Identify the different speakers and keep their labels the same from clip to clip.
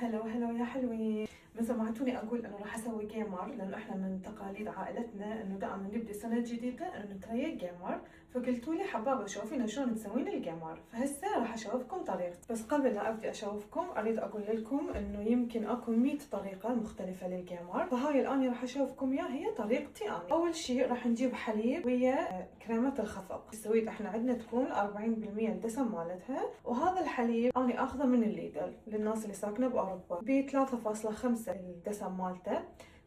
Speaker 1: هلا وهلا يا حلوين. من سمعتوني اقول انه راح اسوي جيمر، لانه احنا من تقاليد عائلتنا انه دائما نبدي سنه جديده انه نتريق جيمر، فقلتوا لي حبابه شوفينا شلون تسوين الجيمر، فهسه راح اشوفكم طريقتي. بس قبل لا ابدي اشوفكم اريد اقول لكم انه يمكن اكو 100 طريقه مختلفه للجيمر، فهاي الان راح اشوفكم اياها هي طريقتي انا. اول شيء راح نجيب حليب ويا كريمه الخفق. السويد احنا عندنا تكون 40% الدسم مالتها، وهذا الحليب انا اخذه من الليدل للناس اللي ساكنه باوروبا ب 3.5 الدسم مالته،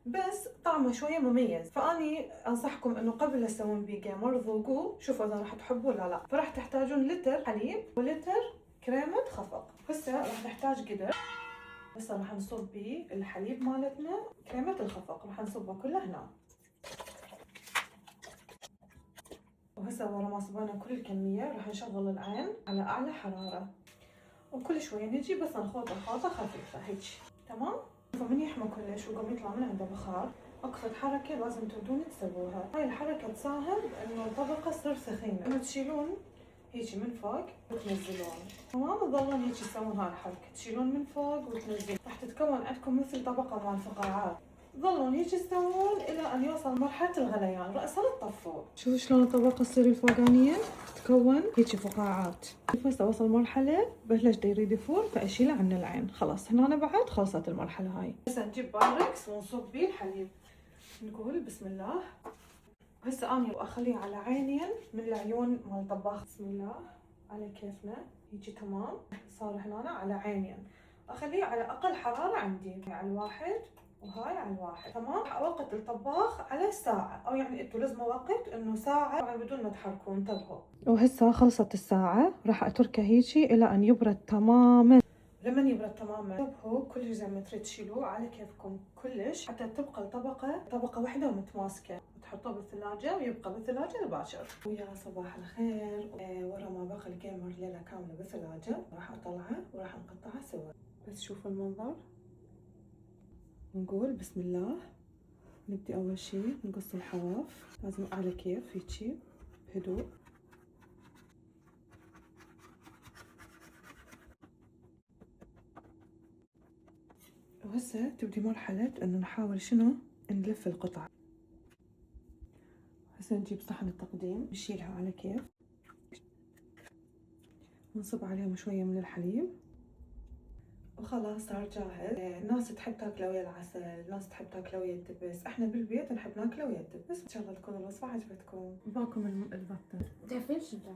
Speaker 1: بس طعمه شويه مميز. فاني انصحكم انه قبل لا تسوون بيه جيمر ذوقوه شوفوا اذا راح تحبوه ولا لا. فراح تحتاجون لتر حليب ولتر كريمه خفق. هسه راح نحتاج قدر. هسه راح نصب بيه الحليب مالتنا، كريمه الخفق راح نصبها كلها هنا. وهسه ورا ما صبينا كل الكميه راح نشغل العين على اعلى حراره، وكل شويه نجي بس نخوطه خلطه خفيفه هيك. تمام. فمن يحمى كلش وقام يطلع من عنده بخار، اقصد حركه لازم تبدون تسووها. هاي الحركه تساهم انه الطبقه تصير سخينه، انه تشيلون هيجي من فوق وتنزلون. تمام. تظلون هيك تسوون هاي الحركه، تشيلون من فوق وتنزلون، راح تتكون عندكم مثل طبقه مال فقاعات. تظلون هيك تسوون الى ان يوصل مرحله الغليان، راسا تطفون. شوفوا شلون الطبقه تصير الفوقانيه تتكون هيك فقاعات. هسه وصل مرحله بلش دا يريد يفور، فاشيله عن العين. خلاص هنا بعد خلصت المرحله هاي. هسه نجيب بايركس ونصب بيه الحليب. نقول بسم الله. هسه اني اخليه على عينين من العيون مال الطباخ. بسم الله على كيفنا. يجي تمام. صار هنا على عينين، اخليه على اقل حراره عندي، على الواحد وهاي على الواحد. تمام. راح اوقت الطباخ على ساعه، او يعني انتم لازم وقت انه ساعه طبعا بدون ما تحركون. انتبهوا. وهسه خلصت الساعه، راح اتركه هيجي الى ان يبرد تماما. لما يبرد تماما انتبهوا كل زي ما تريد تشيلوه على كيفكم كلش، حتى تبقى الطبقه طبقه واحده ومتماسكه، وتحطوه بالثلاجه ويبقى بالثلاجه لباشر. ويا صباح الخير. ورا ما باقي الجيمر ليله كامله بالثلاجه راح اطلعه وراح نقطعه سوا. بس شوفوا المنظر. نقول بسم الله. نبدي اول شيء نقص الحواف، لازم على كيف هيجي بهدوء. وهسه تبدي مرحلة انه نحاول شنو نلف القطعة. هسه نجيب صحن التقديم نشيلها على كيف، ونصب عليهم شوية من الحليب، وخلاص صار جاهز. ناس تحب تاكله ويا العسل، ناس تحب تاكله ويا الدبس، احنا بالبيت نحب ناكله ويا الدبس. ان شاء الله تكون الوصفة عجبتكم. باكم البطة.
Speaker 2: تعرفين شو ده؟